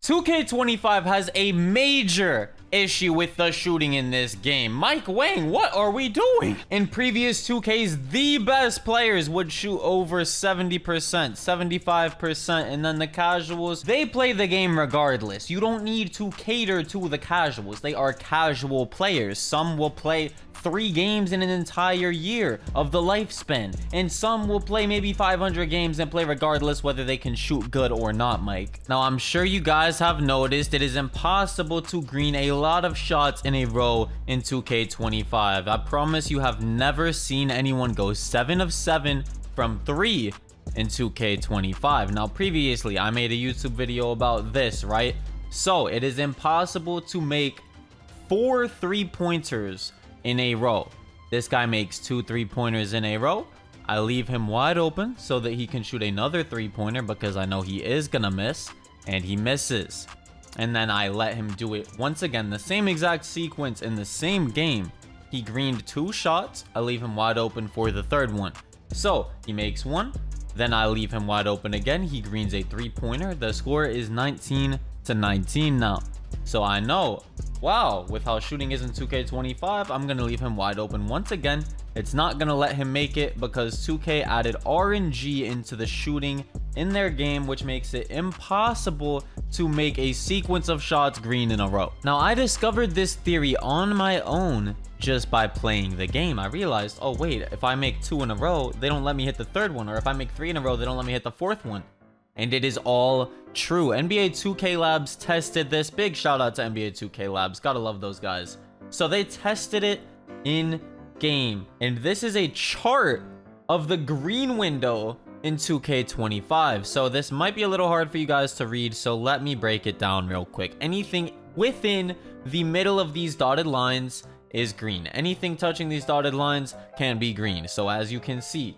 2K25 has a major issue with the shooting in this game. Mike Wang, what are we doing? In previous 2Ks, the best players would shoot over 70%, 75%, and then the casuals, they play the game regardless. You don't need to cater to the casuals. They are casual players. Some will play 3 games in an entire year of the lifespan, and some will play maybe 500 games and play regardless whether they can shoot good or not, Mike. Now, I'm sure you guys have noticed it is impossible to green a lot of shots in a row in 2K25. I promise you have never seen anyone go 7 of 7 from 3 in 2K25. Now, previously, I made a YouTube video about this, right? So, it is impossible to make 4 3-pointers in a row. This guy makes 2 3-pointers in a row. I leave him wide open so that he can shoot another 3-pointer because I know he is gonna miss, and he misses. And then I let him do it once again, the same exact sequence in the same game. He greened 2 shots. I leave him wide open for the 3rd one. So he makes 1, then I leave him wide open again. He greens a 3-pointer. The score is 19-19 now. So I know, wow, with how shooting is in 2K25, I'm going to leave him wide open once again. It's not going to let him make it because 2K added RNG into the shooting in their game, which makes it impossible to make a sequence of shots green in a row. Now, I discovered this theory on my own just by playing the game. I realized, oh wait, if I make 2 in a row, they don't let me hit the 3rd one. Or if I make 3 in a row, they don't let me hit the 4th one. And it is all true. NBA 2K Labs tested this. Big shout out to NBA 2K Labs. Gotta love those guys. So they tested it in game. And this is a chart of the green window in 2K25. So this might be a little hard for you guys to read. So let me break it down real quick. Anything within the middle of these dotted lines is green. Anything touching these dotted lines can be green. So as you can see,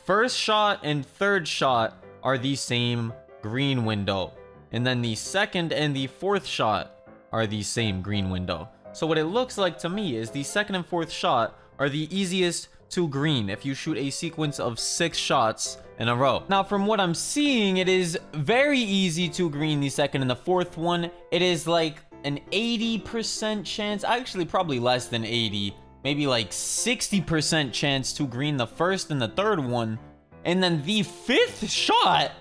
first shot and 3rd shot are the same green window, and then the 2nd and the 4th shot are the same green window. So what it looks like to me is the 2nd and 4th shot are the easiest to green if you shoot a sequence of 6 shots in a row. Now, from what I'm seeing, it is very easy to green the 2nd and the 4th one. It is like an 80% chance, actually probably less than 80, maybe like 60% chance to green the 1st and the 3rd one. And then the 5th shot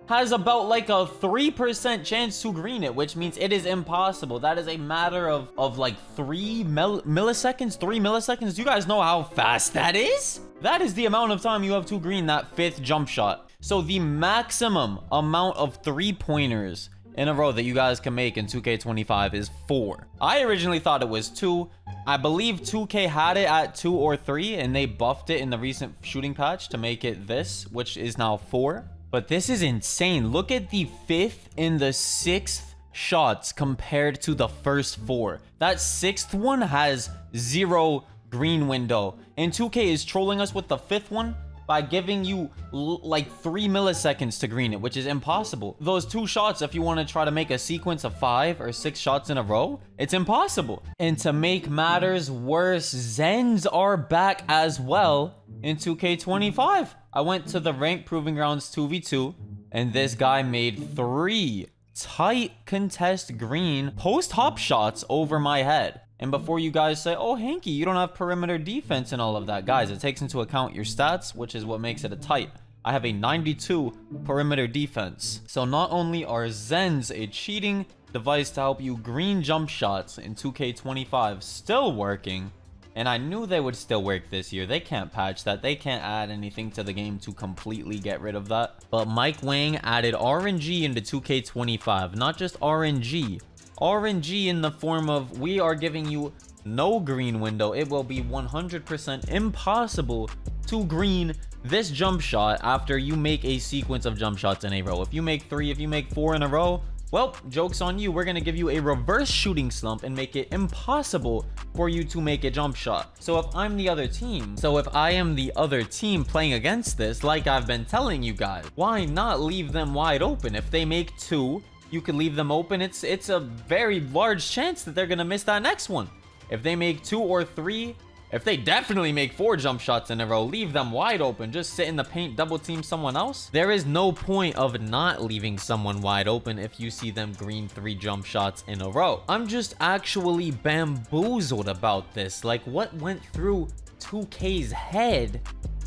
has about like a 3% chance to green it, which means it is impossible. That is a matter of like 3 milliseconds, 3 milliseconds. Do you guys know how fast that is? That is the amount of time you have to green that 5th jump shot. So the maximum amount of 3-pointers in a row that you guys can make in 2K25 is 4. I originally thought it was 2. I believe 2K had it at 2 or 3, and they buffed it in the recent shooting patch to make it this, which is now 4. But this is insane. Look at the 5th and the 6th shots compared to the first 4. That 6th one has 0 green window, and 2K is trolling us with the 5th one by giving you like 3 milliseconds to green it, which is impossible. Those 2 shots, if you want to try to make a sequence of 5 or 6 shots in a row, it's impossible. And to make matters worse, Zens are back as well in 2K25. I went to the ranked proving grounds 2v2, and this guy made 3 tight contest green post hop shots over my head. And before you guys say, oh, Hanky, you don't have perimeter defense and all of that. Guys, it takes into account your stats, which is what makes it a tight. I have a 92 perimeter defense. So not only are Zens a cheating device to help you green jump shots in 2K25 still working, and I knew they would still work this year. They can't patch that. They can't add anything to the game to completely get rid of that. But Mike Wang added RNG into 2K25. Not just RNG. RNG in the form of we are giving you no green window. It will be 100% impossible to green this jump shot after you make a sequence of jump shots in a row. If you make 3, if you make 4 in a row, well, joke's on you. We're going to give you a reverse shooting slump and make it impossible for you to make a jump shot. So if I am the other team playing against this, like I've been telling you guys, why not leave them wide open? If they make 2, you can leave them open. It's a very large chance that they're going to miss that next one. If they make 2 or 3 If they definitely make 4 jump shots in a row, leave them wide open. Just sit in the paint, double team someone else. There is no point of not leaving someone wide open if you see them green 3 jump shots in a row. I'm just actually bamboozled about this. Like, what went through 2K's head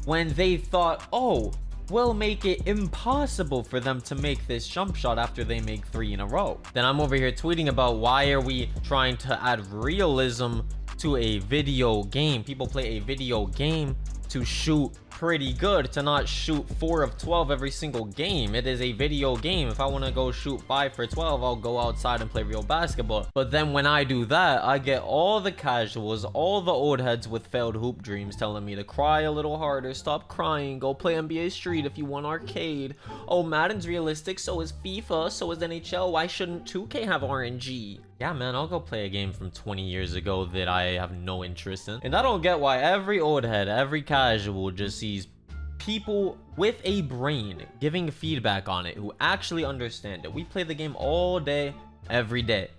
when they thought, oh, we'll make it impossible for them to make this jump shot after they make 3 in a row. Then I'm over here tweeting about why are we trying to add realism to a video game. People play a video game to shoot pretty good, to not shoot 4 of 12 every single game. It is a video game. If I want to go shoot 5 for 12, I'll go outside and play real basketball. But then when I do that, I get all the casuals, all the old heads with failed hoop dreams telling me to cry a little harder, stop crying, go play NBA Street if you want arcade. Oh, Madden's realistic, so is FIFA, so is NHL. Why shouldn't 2K have RNG? Yeah, man, I'll go play a game from 20 years ago that I have no interest in. And I don't get why every old head, every casual just sees people with a brain giving feedback on it who actually understand it. We play the game all day, every day.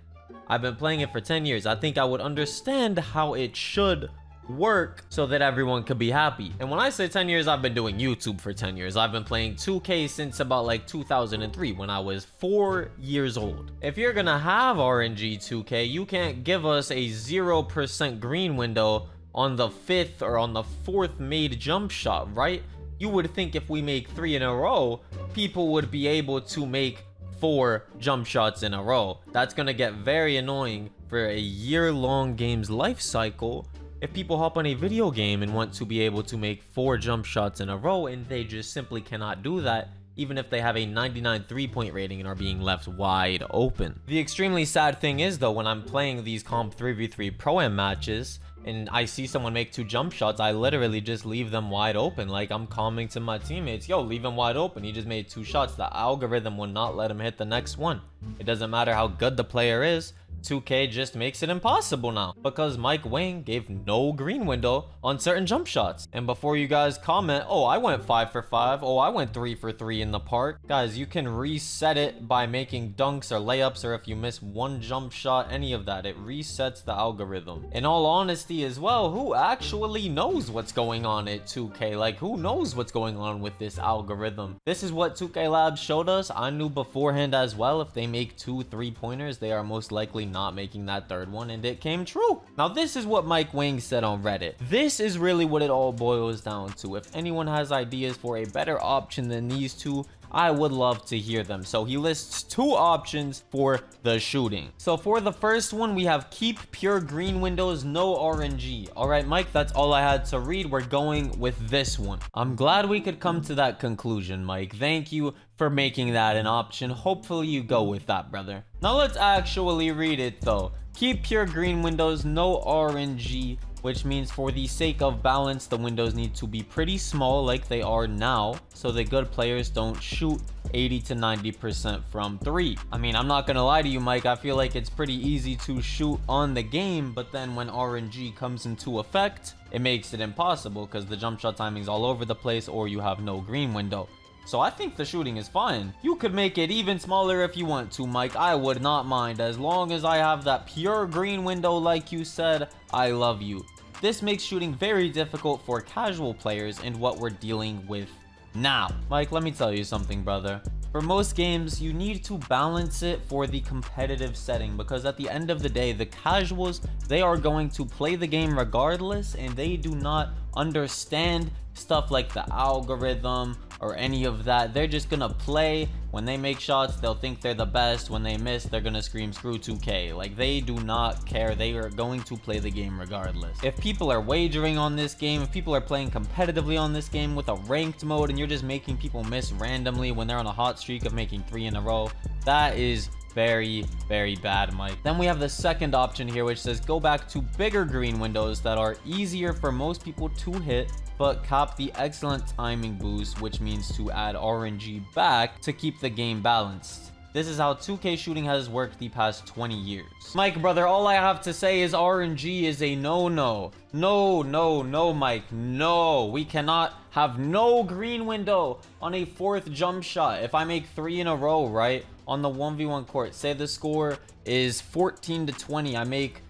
I've been playing it for 10 years. I think I would understand how it should work so that everyone could be happy. And when I say 10 years, I've been doing YouTube for 10 years. I've been playing 2K since about like 2003 when I was 4 years old. If you're gonna have RNG 2K, you can't give us a 0% green window on the 5th or on the 4th made jump shot, right? You would think if we make 3 in a row, people would be able to make 4 jump shots in a row. That's gonna get very annoying for a year-long game's life cycle if people hop on a video game and want to be able to make 4 jump shots in a row, and they just simply cannot do that, even if they have a 99 3-point rating and are being left wide open. The extremely sad thing is, though, when I'm playing these comp 3v3 pro-am matches and I see someone make 2 jump shots, I literally just leave them wide open. Like, I'm commenting to my teammates, yo, leave him wide open. He just made 2 shots. The algorithm will not let him hit the next one. It doesn't matter how good the player is. 2K just makes it impossible now because Mike Wang gave no green window on certain jump shots. And before you guys comment, oh, I went 5 for 5, oh, I went 3 for 3 in the park, guys, you can reset it by making dunks or layups, or if you miss 1 jump shot, any of that, it resets the algorithm. In all honesty as well, who actually knows what's going on at 2K? Like, who knows what's going on with this algorithm? This is what 2K Labs showed us. I knew beforehand as well, if they make 2 3-pointers, they are most likely not making that 3rd one, and it came true. Now, this is what Mike Wang said on Reddit. This is really what it all boils down to. If anyone has ideas for a better option than these 2, I would love to hear them. So he lists 2 options for the shooting. So for the first one, we have keep pure green windows, no RNG. All right, Mike, that's all I had to read. We're going with this one. I'm glad we could come to that conclusion, Mike. Thank you for making that an option. Hopefully you go with that, brother. Now let's actually read it though. Keep pure green windows, no RNG, which means for the sake of balance, the windows need to be pretty small like they are now, so the good players don't shoot 80 to 90% from 3. I mean, I'm not gonna lie to you, Mike, I feel like it's pretty easy to shoot on the game, but then when RNG comes into effect, it makes it impossible because the jump shot timing's all over the place or you have no green window. So I think the shooting is fine. You could make it even smaller if you want to, Mike. I would not mind. As long as I have that pure green window like you said, I love you. This makes shooting very difficult for casual players and what we're dealing with now. Mike, let me tell you something, brother. For most games, you need to balance it for the competitive setting, because at the end of the day, the casuals, they are going to play the game regardless, and they do not understand stuff like the algorithm or any of that. They're just gonna play. When they make shots, they'll think they're the best. When they miss, they're gonna scream screw 2K. Like, they do not care. They are going to play the game regardless. If people are wagering on this game, if people are playing competitively on this game with a ranked mode, and you're just making people miss randomly when they're on a hot streak of making 3 in a row, that is very, very bad, Mike. Then we have the second option here, which says go back to bigger green windows that are easier for most people to hit, but cap the excellent timing boost, which means to add RNG back to keep the game balanced. This is how 2K shooting has worked the past 20 years. Mike, brother, all I have to say is RNG is a no-no. No, Mike, no. We cannot have no green window on a 4th jump shot. If I make 3 in a row, right, on the 1v1 court, say the score is 14 to 20, I make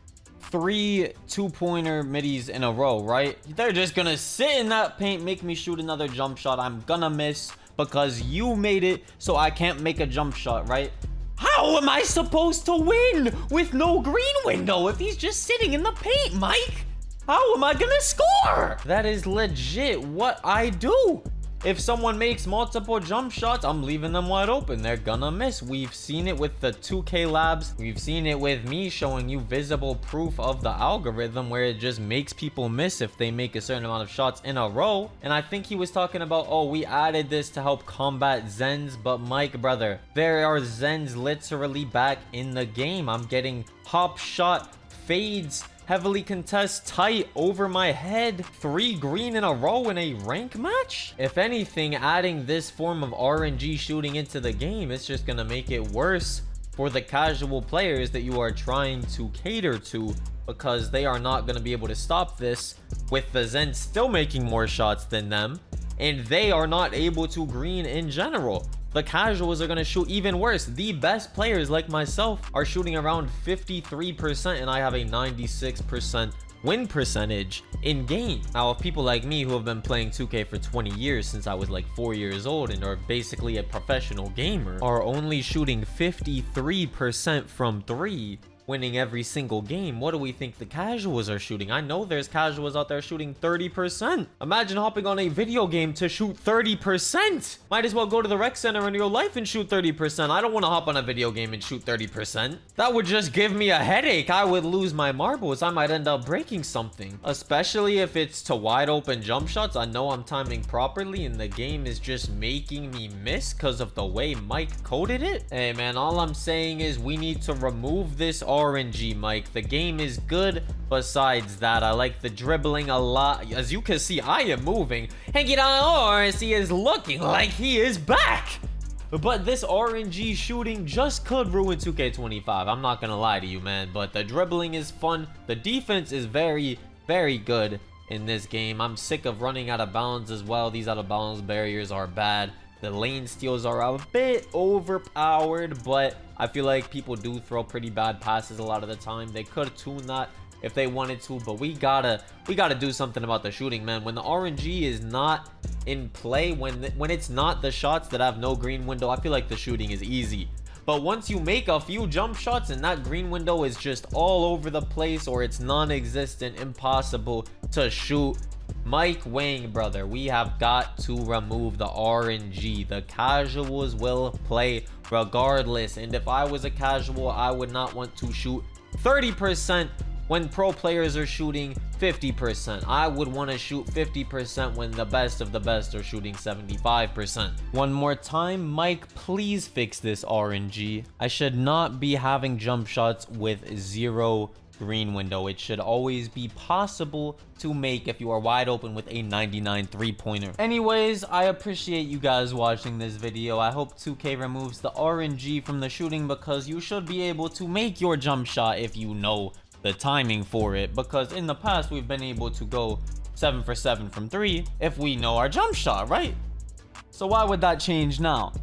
3 2-pointer middies in a row, right? They're just gonna sit in that paint, make me shoot another jump shot. I'm gonna miss because you made it so I can't make a jump shot, right? How am I supposed to win with no green window if he's just sitting in the paint, Mike? How am I gonna score? That is legit what I do. If someone makes multiple jump shots, I'm leaving them wide open. They're gonna miss. We've seen it with the 2K labs. We've seen it with me showing you visible proof of the algorithm where it just makes people miss if they make a certain amount of shots in a row. And I think he was talking about, oh, we added this to help combat Zens. But Mike, brother, there are Zens literally back in the game. I'm getting hop shot, fades, heavily contest, tight, over my head, 3 green in a row in a rank match. If anything, adding this form of RNG shooting into the game, it's just gonna make it worse for the casual players that you are trying to cater to, because they are not gonna be able to stop this with the Zen still making more shots than them, and they are not able to green in general. The casuals are going to shoot even worse. The best players like myself are shooting around 53%, and I have a 96% win percentage in game. Now, if people like me who have been playing 2K for 20 years since I was like 4 years old and are basically a professional gamer, are only shooting 53% from 3, winning every single game, what do we think the casuals are shooting? I know there's casuals out there shooting 30%. Imagine hopping on a video game to shoot 30%. Might as well go to the rec center in real life and shoot 30%. I don't want to hop on a video game and shoot 30%. That would just give me a headache. I would lose my marbles. I might end up breaking something, especially if it's to wide open jump shots. I know I'm timing properly and the game is just making me miss because of the way Mike coded it. Hey man, all I'm saying is we need to remove this RNG, Mike. The game is good. Besides that, I like the dribbling a lot. As you can see, I am moving. And get on, he is looking like he is back. But this RNG shooting just could ruin 2K25. I'm not gonna lie to you, man. But the dribbling is fun. The defense is very, very good in this game. I'm sick of running out of bounds as well. These out of bounds barriers are bad. The lane steals are a bit overpowered, but I feel like people do throw pretty bad passes a lot of the time. They could tune that if they wanted to, but we gotta do something about the shooting, man. When the RNG is not in play, when it's not the shots that have no green window, I feel like the shooting is easy. But once you make a few jump shots and that green window is just all over the place, or it's non-existent, impossible to shoot, Mike Wang, brother, we have got to remove the RNG. The casuals will play regardless, and if I was a casual, I would not want to shoot 30% when pro players are shooting 50%. I would want to shoot 50% when the best of the best are shooting 75%. One more time, Mike, please fix this RNG. I should not be having jump shots with 0 green window. It should always be possible to make if you are wide open with a 99 3-pointer. Anyways, I appreciate you guys watching this video. I hope 2K removes the RNG from the shooting, because you should be able to make your jump shot if you know the timing for it, because in the past we've been able to go 7 for 7 from 3 if we know our jump shot, right? So why would that change now?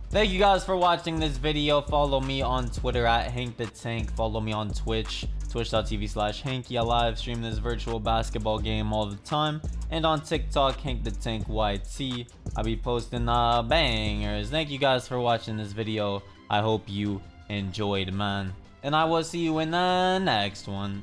Thank you guys for watching this video. Follow me on Twitter at Hank the Tank. Follow me on Twitch, twitch.tv/Hanky. I live stream this virtual basketball game all the time. And on TikTok, Hank the Tank YT. I be posting bangers. Thank you guys for watching this video. I hope you enjoyed, man. And I will see you in the next one.